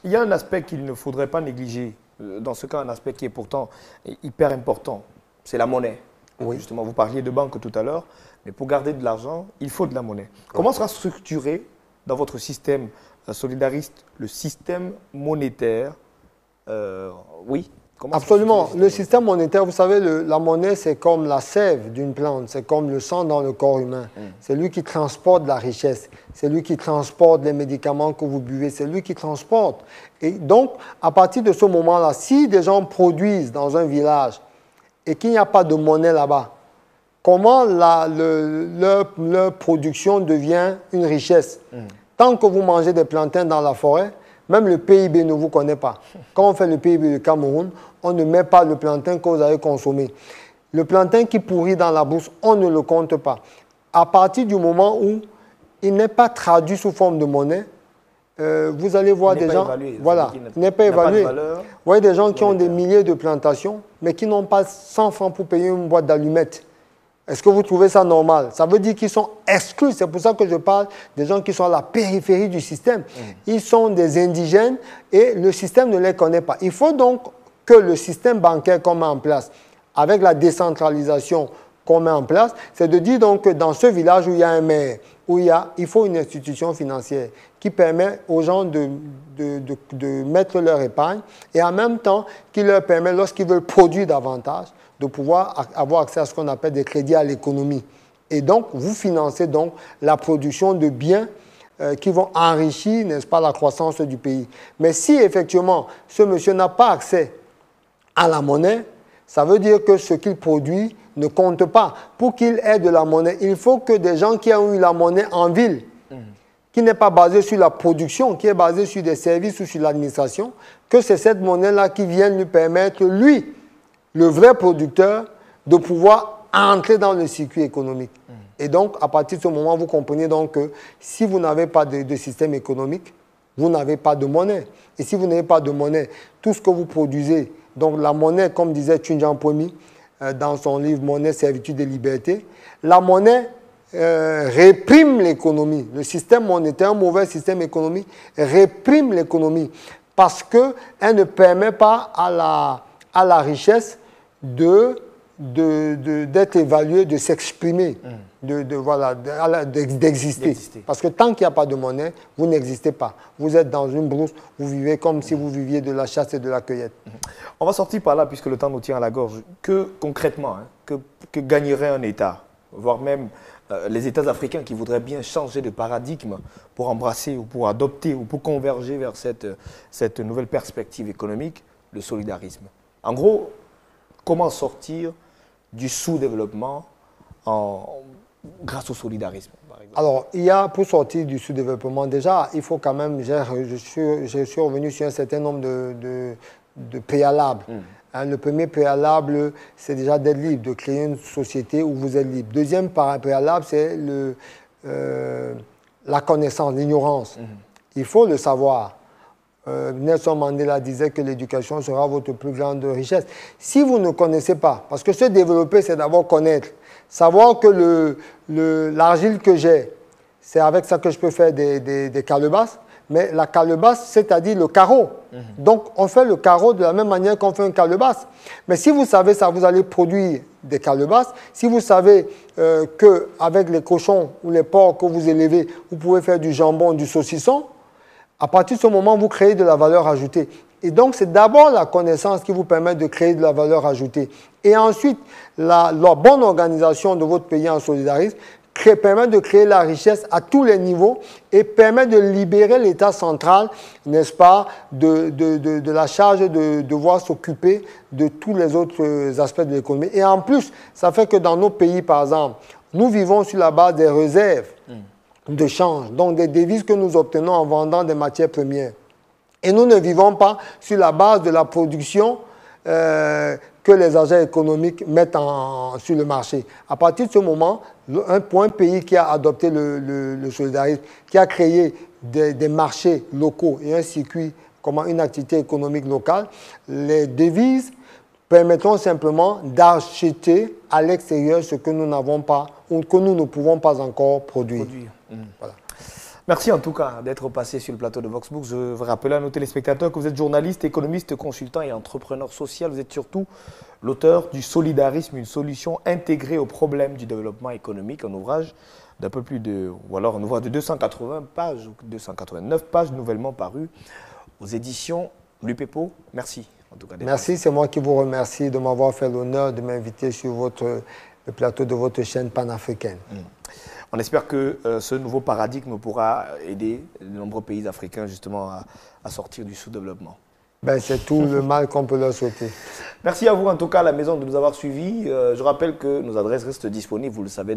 Il y a un aspect qu'il ne faudrait pas négliger. Dans ce cas, un aspect qui est pourtant hyper important, c'est la monnaie. Oui. Justement, vous parliez de banque tout à l'heure, mais pour garder de l'argent, il faut de la monnaie. Comment sera structuré dans votre système solidariste le système monétaire? Oui. Absolument. Le système monétaire, vous savez, la monnaie, c'est comme la sève d'une plante, c'est comme le sang dans le corps humain. C'est lui qui transporte la richesse, c'est lui qui transporte les médicaments que vous buvez, c'est lui qui transporte. Et donc, à partir de ce moment-là, si des gens produisent dans un village et qu'il n'y a pas de monnaie là-bas, comment leur production devient une richesse? Tant que vous mangez des plantains dans la forêt, même le PIB ne vous connaît pas. Quand on fait le PIB du Cameroun, on ne met pas le plantain que vous avez consommé. Le plantain qui pourrit dans la bourse, on ne le compte pas. À partir du moment où il n'est pas traduit sous forme de monnaie, vous allez voir des gens... Voilà, il n'est pas évalué. Vous voyez des gens qui ont des milliers de plantations, mais qui n'ont pas 100 francs pour payer une boîte d'allumettes. Est-ce que vous trouvez ça normal? Ça veut dire qu'ils sont exclus. C'est pour ça que je parle des gens qui sont à la périphérie du système. Ils sont des indigènes et le système ne les connaît pas. Il faut donc que le système bancaire qu'on met en place, avec la décentralisation qu'on met en place, c'est de dire donc que dans ce village où il y a un maire, il faut une institution financière qui permet aux gens de mettre leur épargne et en même temps qui leur permet, lorsqu'ils veulent produire davantage, de pouvoir avoir accès à ce qu'on appelle des crédits à l'économie. Et donc, vous financez donc la production de biens qui vont enrichir, n'est-ce pas, la croissance du pays. Mais si effectivement, ce monsieur n'a pas accès à la monnaie, ça veut dire que ce qu'il produit ne compte pas. Pour qu'il ait de la monnaie, il faut que des gens qui ont eu la monnaie en ville, qui n'est pas basée sur la production, qui est basée sur des services ou sur l'administration, que c'est cette monnaie-là qui vienne lui permettre, lui, le vrai producteur, de pouvoir entrer dans le circuit économique. Et donc, à partir de ce moment, vous comprenez donc que si vous n'avez pas de système économique, vous n'avez pas de monnaie. Et si vous n'avez pas de monnaie, tout ce que vous produisez, donc la monnaie, comme disait Tunjan Pomi dans son livre « Monnaie, servitude et liberté », la monnaie réprime l'économie. Le système monétaire, un mauvais système économique, réprime l'économie parce qu'elle ne permet pas à la richesse d'être évaluée, de s'exprimer, d'exister. Parce que tant qu'il n'y a pas de monnaie, vous n'existez pas. Vous êtes dans une brousse, vous vivez comme si vous viviez de la chasse et de la cueillette. On va sortir par là, puisque le temps nous tient à la gorge. Que concrètement, que gagnerait un État, voire même les États africains qui voudraient bien changer de paradigme pour embrasser ou pour adopter ou pour converger vers cette nouvelle perspective économique, le solidarisme? En gros, comment sortir du sous-développement grâce au solidarisme, par exemple? Alors, pour sortir du sous-développement, déjà, il faut quand même, je suis revenu sur un certain nombre de préalables. Le premier préalable, c'est déjà d'être libre, de créer une société où vous êtes libre. Deuxième préalable, c'est la connaissance, l'ignorance. Il faut le savoir. Nelson Mandela disait que l'éducation sera votre plus grande richesse. Si vous ne connaissez pas, parce que se développer, c'est d'abord connaître. Savoir que l'argile que j'ai, c'est avec ça que je peux faire des calebasses, mais la calebasse, c'est-à-dire le carreau. Donc, on fait le carreau de la même manière qu'on fait une calebasse. Mais si vous savez ça, vous allez produire des calebasses. Si vous savez qu'avec les cochons ou les porcs que vous élevez, vous pouvez faire du jambon, du saucisson, à partir de ce moment, vous créez de la valeur ajoutée. Et donc, c'est d'abord la connaissance qui vous permet de créer de la valeur ajoutée. Et ensuite, la bonne organisation de votre pays en solidarisme permet de créer la richesse à tous les niveaux et permet de libérer l'État central, n'est-ce pas, de la charge de devoir s'occuper de tous les autres aspects de l'économie. Et en plus, ça fait que dans nos pays, par exemple, nous vivons sur la base des réserves de change, donc des devises que nous obtenons en vendant des matières premières. Et nous ne vivons pas sur la base de la production que les agents économiques mettent sur le marché. À partir de ce moment, pour un pays qui a adopté le solidarisme, qui a créé des marchés locaux et un circuit, une activité économique locale, les devises permettront simplement d'acheter à l'extérieur ce que nous n'avons pas ou que nous ne pouvons pas encore produire. Voilà. Merci en tout cas d'être passé sur le plateau de Voxbook. Je veux rappeler à nos téléspectateurs que vous êtes journaliste, économiste, consultant et entrepreneur social. Vous êtes surtout l'auteur du Solidarisme, une solution intégrée aux problèmes du développement économique, un ouvrage d'un peu plus de, ou alors un ouvrage de 280 pages, 289 pages nouvellement paru aux éditions l'UPEPO. Merci en tout cas. Merci, c'est moi qui vous remercie de m'avoir fait l'honneur de m'inviter sur le plateau de votre chaîne panafricaine. On espère que ce nouveau paradigme pourra aider de nombreux pays africains justement à sortir du sous-développement. Ben, c'est tout le mal qu'on peut leur souhaiter. Merci à vous en tout cas à la maison de nous avoir suivis. Je rappelle que nos adresses restent disponibles, vous le savez.